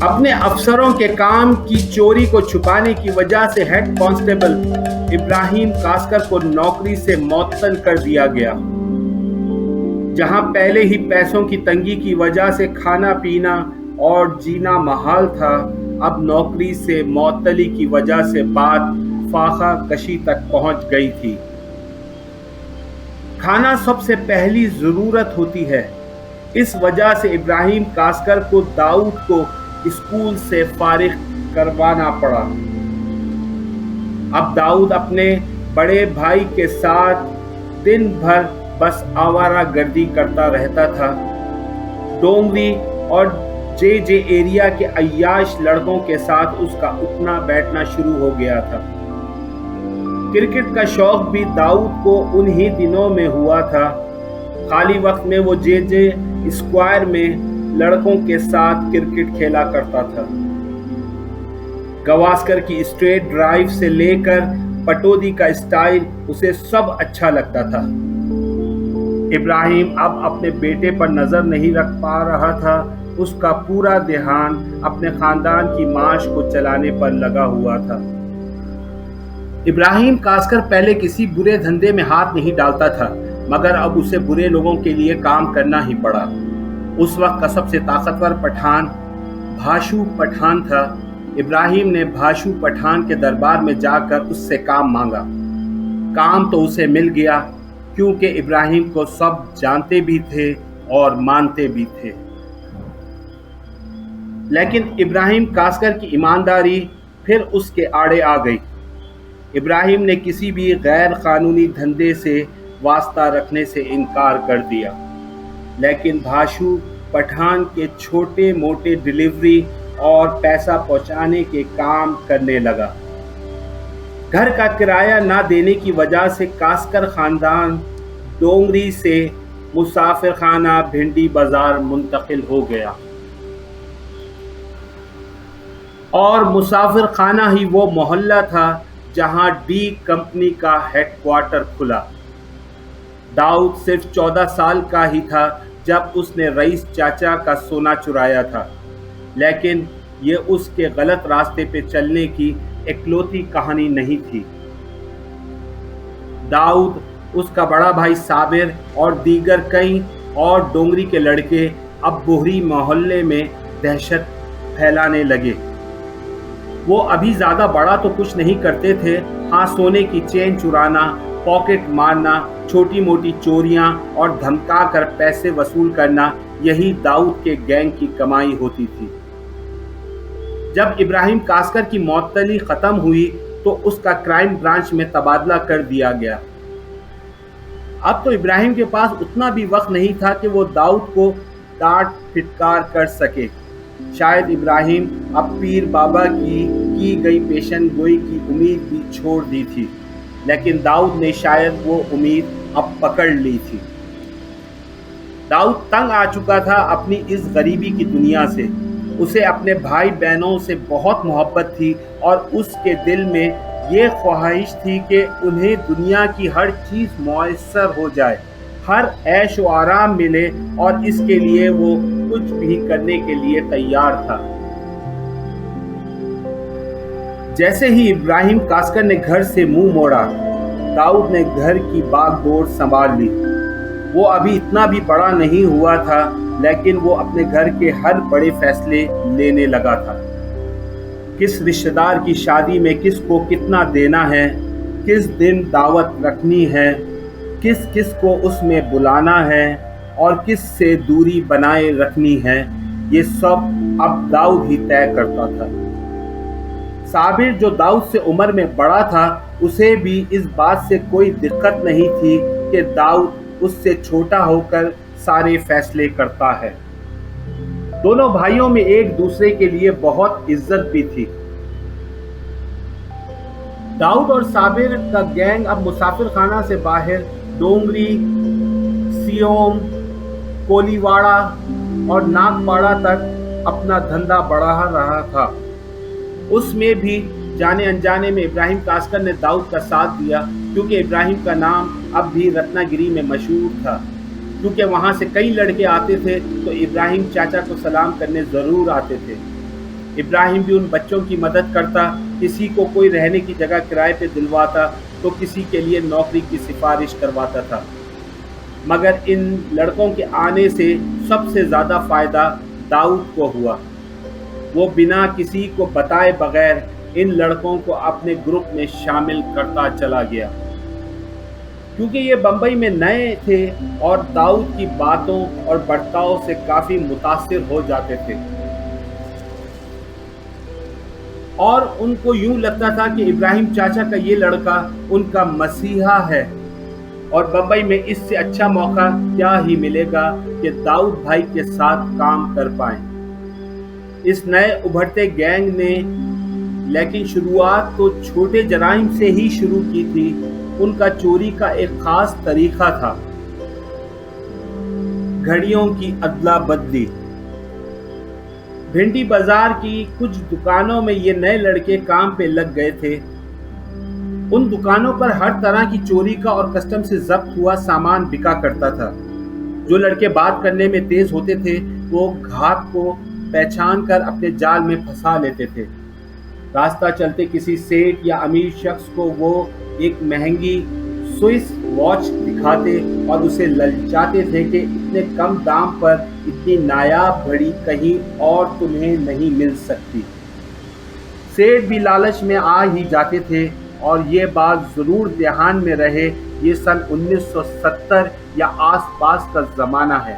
اپنے افسروں کے کام کی چوری کو چھپانے کی وجہ سے ہیڈ کانسٹیبل ابراہیم کاسکر کو نوکری سے معطل کر دیا گیا۔ جہاں پہلے ہی پیسوں کی تنگی کی وجہ سے کھانا پینا اور جینا محال تھا، اب نوکری سے معطلی کی وجہ سے بات فاقہ کشی تک پہنچ گئی تھی۔ کھانا سب سے پہلی ضرورت ہوتی ہے، اس وجہ سے ابراہیم کاسکر کو داؤد کو اسکول سے فارغ کروانا پڑا۔ اب داؤد اپنے بڑے بھائی کے ساتھ دن بھر بس آوارہ گردی کرتا رہتا تھا۔ ڈونگری اور جے ایریا کے عیاش لڑکوں کے ساتھ اس کا اٹھنا بیٹھنا شروع ہو گیا تھا۔ کرکٹ کا شوق بھی داؤد کو انہی دنوں میں ہوا تھا۔ خالی وقت میں وہ جے اسکوائر میں لڑکوں کے ساتھ کرکٹ کھیلا کرتا تھا۔ گواسکر کی اسٹریٹ ڈرائیو سے لے کر پٹودی کا اسٹائل اسے سب اچھا لگتا تھا۔ ابراہیم اب اپنے بیٹے پر نظر نہیں رکھ پا رہا تھا، اس کا پورا دھیان اپنے خاندان کی معاش کو چلانے پر لگا ہوا تھا۔ ابراہیم کاسکر پہلے کسی برے دھندے میں ہاتھ نہیں ڈالتا تھا، مگر اب اسے برے لوگوں کے لیے کام کرنا ہی پڑا۔ اس وقت کا سب سے طاقتور پٹھان بھاشو پٹھان تھا۔ ابراہیم نے بھاشو پٹھان کے دربار میں جا کر اس سے کام مانگا۔ کام تو اسے مل گیا، کیونکہ ابراہیم کو سب جانتے بھی تھے اور مانتے بھی تھے۔ لیکن ابراہیم کاسکر کی ایمانداری پھر اس کے آڑے آ گئی۔ ابراہیم نے کسی بھی غیر قانونی دھندے سے واسطہ رکھنے سے انکار کر دیا، لیکن بھاشو پٹھان کے چھوٹے موٹے ڈیلیوری اور پیسہ پہنچانے کے کام کرنے لگا۔ گھر کا کرایہ نہ دینے کی وجہ سے کاسکر خاندان ڈونگری سے مسافر خانہ بھنڈی بازار منتقل ہو گیا، اور مسافر خانہ ہی وہ محلہ تھا جہاں ڈی کمپنی کا ہیڈ کوارٹر کھلا۔ داؤد صرف 14 سال کا ہی تھا جب اس نے رئیس چاچا کا سونا چرایا تھا، لیکن یہ اس کے غلط راستے پہ چلنے کی اکلوتی کہانی نہیں تھی۔ داؤد، اس کا بڑا بھائی صابر اور دیگر کئی اور ڈونگری کے لڑکے اب بوہری محلے میں دہشت پھیلانے لگے۔ وہ ابھی زیادہ بڑا تو کچھ نہیں کرتے تھے، ہاں سونے کی چین چرانا، پاکٹ مارنا، چھوٹی موٹی چوریاں اور دھمکا کر پیسے وصول کرنا، یہی داؤد کے گینگ کی کمائی ہوتی تھی۔ جب ابراہیم کاسکر کی معطلی ختم ہوئی تو اس کا کرائم برانچ میں تبادلہ کر دیا گیا۔ اب تو ابراہیم کے پاس اتنا بھی وقت نہیں تھا کہ وہ داؤد کو ڈانٹ پھٹکار کر سکے۔ شاید ابراہیم اب پیر بابا کی گئی پیشن گوئی کی امید بھی چھوڑ دی تھی، لیکن داؤد نے شاید وہ امید اب پکڑ لی تھی۔ داؤد تنگ آ چکا تھا اپنی اس غریبی کی دنیا سے۔ اسے اپنے بھائی بہنوں سے بہت محبت تھی اور اس کے دل میں یہ خواہش تھی کہ انہیں دنیا کی ہر چیز میسر ہو جائے، ہر عیش و آرام ملے، اور اس کے لیے وہ کچھ بھی کرنے کے لیے تیار تھا۔ جیسے ہی ابراہیم کاسکر نے گھر سے منہ موڑا، داؤد نے گھر کی باغ ڈور سنبھال لی۔ وہ ابھی اتنا بھی بڑا نہیں ہوا تھا، لیکن وہ اپنے گھر کے ہر بڑے فیصلے لینے لگا تھا۔ کس رشتہ دار کی شادی میں کس کو کتنا دینا ہے، کس دن دعوت رکھنی ہے، کس کس کو اس میں بلانا ہے اور کس سے دوری بنائے رکھنی ہے، یہ سب اب داؤد ہی طے کرتا تھا۔ صابر جو داؤد سے عمر میں بڑا تھا، اسے بھی اس بات سے کوئی دقت نہیں تھی کہ داؤد اس سے چھوٹا ہو کر سارے فیصلے کرتا ہے۔ دونوں بھائیوں میں ایک دوسرے کے لیے بہت عزت بھی تھی۔ داؤد اور صابر کا گینگ اب مسافر خانہ سے باہر ڈونگری، سیوم، کولیواڑہ اور ناگپاڑا تک اپنا دھندا بڑھا رہا تھا۔ اس میں بھی جانے انجانے میں ابراہیم کاسکر نے داؤد کا ساتھ دیا، کیونکہ ابراہیم کا نام اب بھی رتنا گری میں مشہور تھا۔ کیونکہ وہاں سے کئی لڑکے آتے تھے تو ابراہیم چاچا کو سلام کرنے ضرور آتے تھے۔ ابراہیم بھی ان بچوں کی مدد کرتا، کسی کو کوئی رہنے کی جگہ کرائے پہ دلواتا تو کسی کے لیے نوکری کی سفارش کرواتا تھا۔ مگر ان لڑکوں کے آنے سے سب سے زیادہ فائدہ داؤد کو ہوا۔ وہ بنا کسی کو بتائے بغیر ان لڑکوں کو اپنے گروپ میں شامل کرتا چلا گیا، کیونکہ یہ بمبئی میں نئے تھے اور داؤد کی باتوں اور برتاؤ سے کافی متاثر ہو جاتے تھے، اور ان کو یوں لگتا تھا کہ ابراہیم چاچا کا یہ لڑکا ان کا مسیحا ہے، اور بمبئی میں اس سے اچھا موقع کیا ہی ملے گا کہ داؤد بھائی کے ساتھ کام کر پائیں۔ اس نئے ابھرتے گینگ نے لیکن شروعات تو چھوٹے جرائم سے ہی شروع کی تھی۔ ان کا چوری کا ایک خاص طریقہ تھا، گھڑیوں کی ادلا بدلی۔ بھنڈی بازار کی کچھ دکانوں میں یہ نئے لڑکے کام پہ لگ گئے تھے۔ ان دکانوں پر ہر طرح کی چوری کا اور کسٹم سے ضبط ہوا سامان بکا کرتا تھا۔ جو لڑکے بات کرنے میں تیز ہوتے تھے وہ گھاٹ کو پہچان کر اپنے جال میں پھنسا لیتے تھے۔ راستہ چلتے کسی سیٹ یا امیر شخص کو وہ ایک مہنگی سوئس واچ دکھاتے اور اسے للچاتے تھے کہ اتنے کم دام پر اتنی نایاب گھڑی کہیں اور تمہیں نہیں مل سکتی۔ سیٹ بھی لالچ میں آ ہی جاتے تھے، اور یہ بات ضرور دھیان میں رہے، یہ سن 1970 یا آس پاس کا زمانہ ہے۔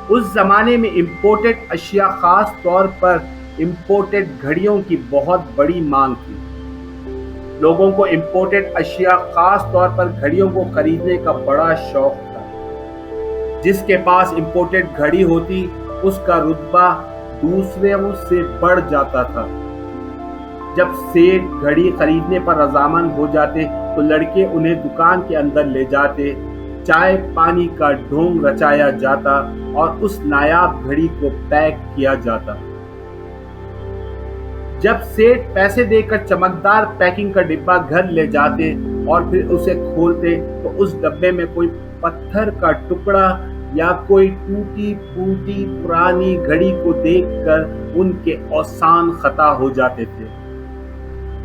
اس زمانے میں امپورٹڈ اشیاء، خاص طور پر امپورٹڈ گھڑیوں کی بہت بڑی مانگ تھی۔ لوگوں کو امپورٹڈ اشیاء، خاص طور پر گھڑیوں کو خریدنے کا بڑا شوق تھا۔ جس کے پاس امپورٹڈ گھڑی ہوتی اس کا رتبہ دوسروں سے بڑھ جاتا تھا۔ جب سیٹ گھڑی خریدنے پر رضامند ہو جاتے تو لڑکے انہیں دکان کے اندر لے جاتے، چائے پانی کا ڈھونگ رچایا جاتا اور اس نایاب گھڑی کو پیک کیا جاتا۔ جب سیٹ پیسے دے کر چمکدار پیکنگ کا ڈبہ گھر لے جاتے اور پھر اسے کھولتے تو اس ڈبے میں کوئی پتھر کا ٹکڑا یا کوئی ٹوٹی پھوٹی پرانی گھڑی کو دیکھ کر ان کے اوسان خطا ہو جاتے تھے۔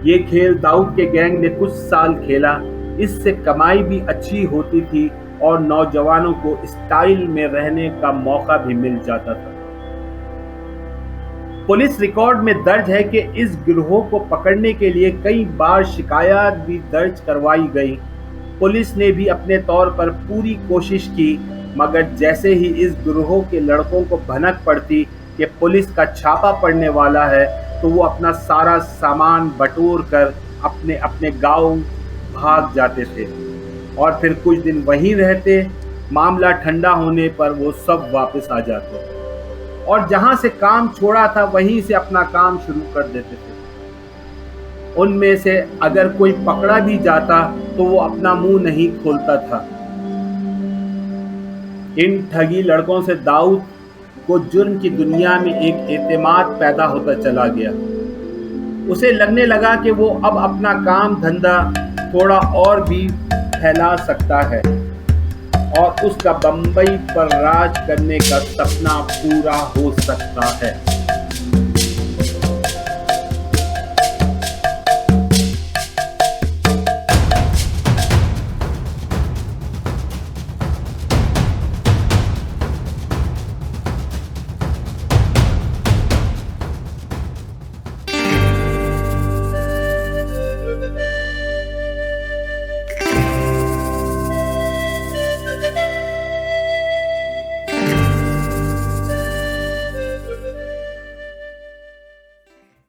یہ کھیل داؤد کے گینگ نے کچھ سال کھیلا۔ اس سے کمائی بھی اچھی ہوتی تھی اور نوجوانوں کو اسٹائل میں رہنے کا موقع بھی مل جاتا تھا۔ پولیس ریکارڈ میں درج ہے کہ اس گروہ کو پکڑنے کے لیے کئی بار شکایات بھی درج کروائی گئیں۔ پولیس نے بھی اپنے طور پر پوری کوشش کی، مگر جیسے ہی اس گروہ کے لڑکوں کو بھنک پڑتی کہ پولیس کا چھاپا پڑنے والا ہے تو وہ اپنا سارا سامان بٹور کر اپنے اپنے گاؤں بھاگ جاتے تھے، اور پھر کچھ دن وہیں رہتے۔ معاملہ ٹھنڈا ہونے پر وہ سب واپس آ جاتے اور جہاں سے کام چھوڑا تھا وہیں سے اپنا کام شروع کر دیتے تھے۔ ان میں سے اگر کوئی پکڑا بھی جاتا تو وہ اپنا منہ نہیں کھولتا تھا۔ ان ٹھگی لڑکوں سے داؤد کو جرم کی دنیا میں ایک اعتماد پیدا ہوتا چلا گیا۔ اسے لگنے لگا کہ وہ اب اپنا کام دھندا تھوڑا اور بھی پھیلا سکتا ہے اور اس کا بمبئی پر راج کرنے کا سپنا پورا ہو سکتا ہے۔